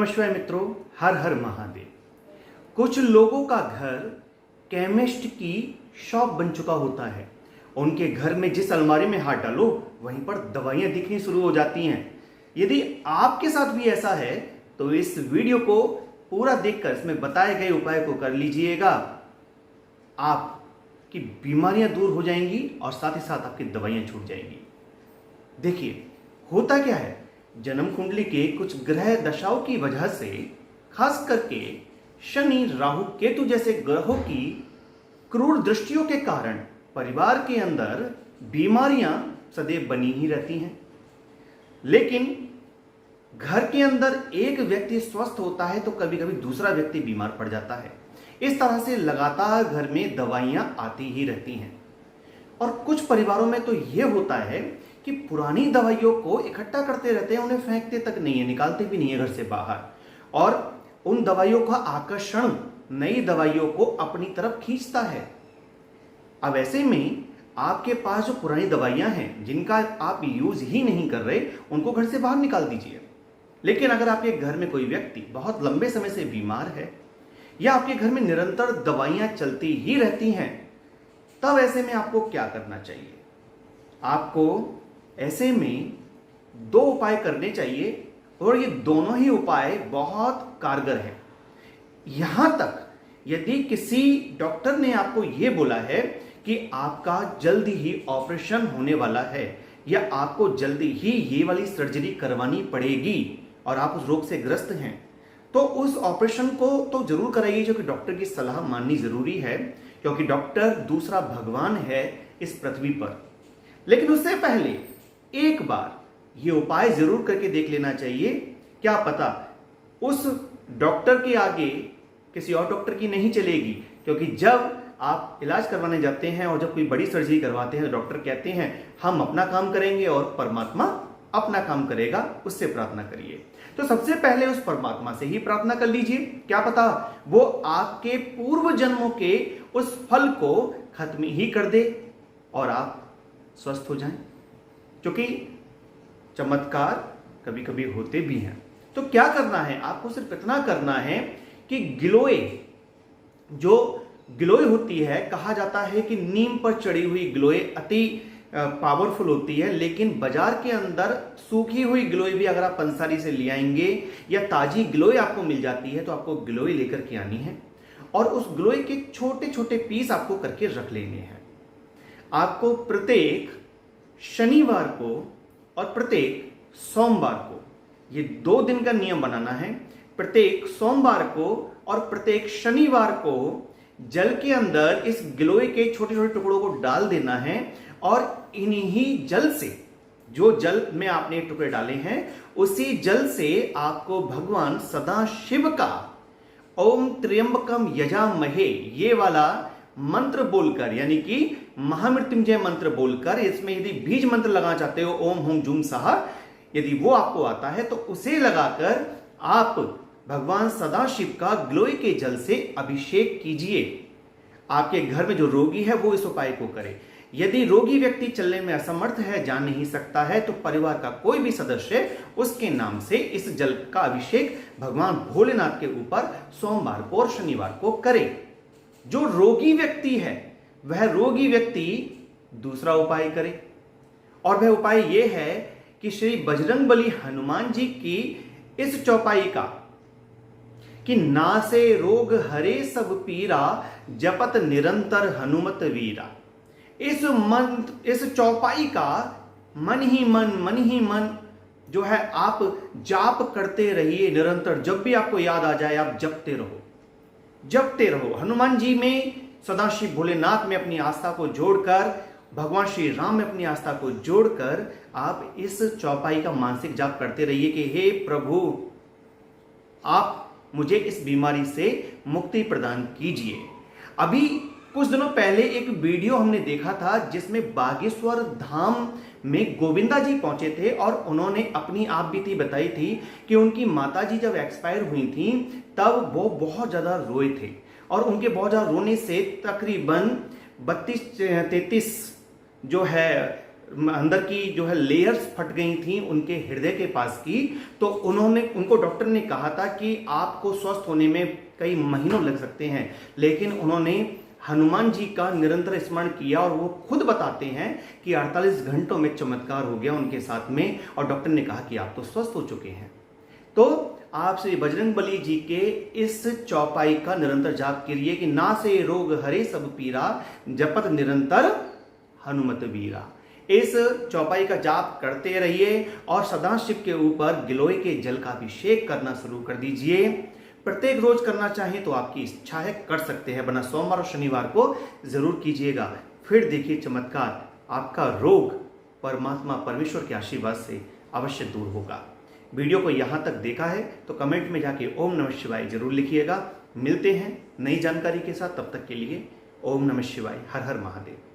नमस्कार मित्रों, हर हर महादेव। कुछ लोगों का घर केमिस्ट की शॉप बन चुका होता है। उनके घर में जिस अलमारी में हाथ डालो वहीं पर दवाइयां दिखनी शुरू हो जाती हैं। यदि आपके साथ भी ऐसा है तो इस वीडियो को पूरा देखकर इसमें बताए गए उपाय को कर लीजिएगा। आपकी बीमारियां दूर हो जाएंगी और साथ ही साथ आपकी दवाइयां छूट जाएंगी। देखिए, होता क्या है, जन्म कुंडली के कुछ ग्रह दशाओं की वजह से, खास करके शनि, राहु, केतु जैसे ग्रहों की क्रूर दृष्टियों के कारण परिवार के अंदर बीमारियां सदैव बनी ही रहती हैं। लेकिन घर के अंदर एक व्यक्ति स्वस्थ होता है तो कभी कभी दूसरा व्यक्ति बीमार पड़ जाता है। इस तरह से लगातार घर में दवाइयां आती ही रहती हैं। और कुछ परिवारों में तो यह होता है कि पुरानी दवाइयों को इकट्ठा करते रहते हैं, उन्हें फेंकते तक नहीं है, निकालते भी नहीं है घर से बाहर, और उन दवाइयों का आकर्षण नई दवाइयों को अपनी तरफ खींचता है। अब ऐसे में आपके पास जो पुरानी दवाइयां हैं जिनका आप यूज ही नहीं कर रहे, उनको घर से बाहर निकाल दीजिए। लेकिन अगर आपके घर में कोई व्यक्ति बहुत लंबे समय से बीमार है या आपके घर में निरंतर दवाइयां चलती ही रहती हैं, तब ऐसे में आपको क्या करना चाहिए? आपको ऐसे में दो उपाय करने चाहिए और ये दोनों ही उपाय बहुत कारगर हैं। यहां तक यदि किसी डॉक्टर ने आपको यह बोला है कि आपका जल्दी ही ऑपरेशन होने वाला है या आपको जल्दी ही ये वाली सर्जरी करवानी पड़ेगी और आप उस रोग से ग्रस्त हैं, तो उस ऑपरेशन को तो जरूर कराइए, जो कि डॉक्टर की सलाह माननी जरूरी है, क्योंकि डॉक्टर दूसरा भगवान है इस पृथ्वी पर। लेकिन उससे पहले एक बार ये उपाय जरूर करके देख लेना चाहिए। क्या पता उस डॉक्टर के आगे किसी और डॉक्टर की नहीं चलेगी, क्योंकि जब आप इलाज करवाने जाते हैं और जब कोई बड़ी सर्जरी करवाते हैं तो डॉक्टर कहते हैं हम अपना काम करेंगे और परमात्मा अपना काम करेगा, उससे प्रार्थना करिए। तो सबसे पहले उस परमात्मा से ही प्रार्थना कर लीजिए। क्या पता वो आपके पूर्व जन्मों के उस फल को खत्म ही कर दे और आप स्वस्थ हो जाएं, क्योंकि चमत्कार कभी कभी होते भी हैं। तो क्या करना है, आपको सिर्फ इतना करना है कि गिलोय, जो गिलोय होती है, कहा जाता है कि नीम पर चढ़ी हुई गिलोय अति पावरफुल होती है, लेकिन बाजार के अंदर सूखी हुई गिलोय भी अगर आप पंसारी से ले आएंगे या ताजी गिलोय आपको मिल जाती है तो आपको गिलोय लेकर के आनी है और उस गिलोय के छोटे छोटे पीस आपको करके रख लेने हैं। आपको प्रत्येक शनिवार को और प्रत्येक सोमवार को, ये 2 दिन का नियम बनाना है। प्रत्येक सोमवार को और प्रत्येक शनिवार को जल के अंदर इस गिलोय के छोटे छोटे टुकड़ों को डाल देना है और इन्हीं जल से, जो जल में आपने टुकड़े डाले हैं, उसी जल से आपको भगवान सदाशिव का ओम त्र्यंबकम यजामहे ये वाला मंत्र बोलकर, यानी कि महामृत्युंजय मंत्र बोलकर, इसमें यदि बीज मंत्र लगाना चाहते हो ओम हुम जुम सहा, यदि वो आपको आता है तो उसे लगाकर आप भगवान सदाशिव का गिलोय के जल से अभिषेक कीजिए। आपके घर में जो रोगी है वो इस उपाय को करे। यदि रोगी व्यक्ति चलने में असमर्थ है, जा नहीं सकता है, तो परिवार का कोई भी सदस्य उसके नाम से इस जल का अभिषेक भगवान भोलेनाथ के ऊपर सोमवार को और शनिवार को करे। जो रोगी व्यक्ति है वह रोगी व्यक्ति दूसरा उपाय करे, और वह उपाय यह है कि श्री बजरंगबली हनुमान जी की इस चौपाई का, कि नासे रोग हरे सब पीरा, जपत निरंतर हनुमत वीरा, इस चौपाई का मन ही मन जो है आप जाप करते रहिए निरंतर। जब भी आपको याद आ जाए आप जपते रहो। हनुमान जी में, सदाशिव भोलेनाथ में अपनी आस्था को जोड़कर, भगवान श्री राम में अपनी आस्था को जोड़कर आप इस चौपाई का मानसिक जाप करते रहिए कि हे प्रभु, आप मुझे इस बीमारी से मुक्ति प्रदान कीजिए। अभी कुछ दिनों पहले एक वीडियो हमने देखा था जिसमें बागेश्वर धाम में गोविंदा जी पहुंचे थे और उन्होंने अपनी आप बीती बताई थी कि उनकी माताजी जब एक्सपायर हुई थी तब वो बहुत ज्यादा रोए थे और उनके बहुत ज्यादा रोने से तकरीबन 32-33 जो है अंदर की जो है लेयर्स फट गई थी उनके हृदय के पास की, तो उनको डॉक्टर ने कहा था कि आपको स्वस्थ होने में कई महीनों लग सकते हैं, लेकिन उन्होंने हनुमान जी का निरंतर स्मरण किया और वो खुद बताते हैं कि 48 घंटों में चमत्कार हो गया उनके साथ में, और डॉक्टर ने कहा कि आप तो स्वस्थ हो चुके हैं। तो आप श्री बजरंगबली जी के इस चौपाई का निरंतर जाप करिए कि ना से रोग हरे सब पीरा, जपत निरंतर हनुमत वीरा। इस चौपाई का जाप करते रहिए और सदाशिव के ऊपर गिलोय के जल का अभिषेक करना शुरू कर दीजिए। प्रत्येक रोज करना चाहें तो आपकी इच्छा है, कर सकते हैं, वरना सोमवार और शनिवार को जरूर कीजिएगा। फिर देखिए चमत्कार, आपका रोग परमात्मा परमेश्वर के आशीर्वाद से अवश्य दूर होगा। वीडियो को यहाँ तक देखा है तो कमेंट में जाके ओम नमः शिवाय जरूर लिखिएगा। मिलते हैं नई जानकारी के साथ, तब तक के लिए ओम नमः शिवाय, हर हर महादेव।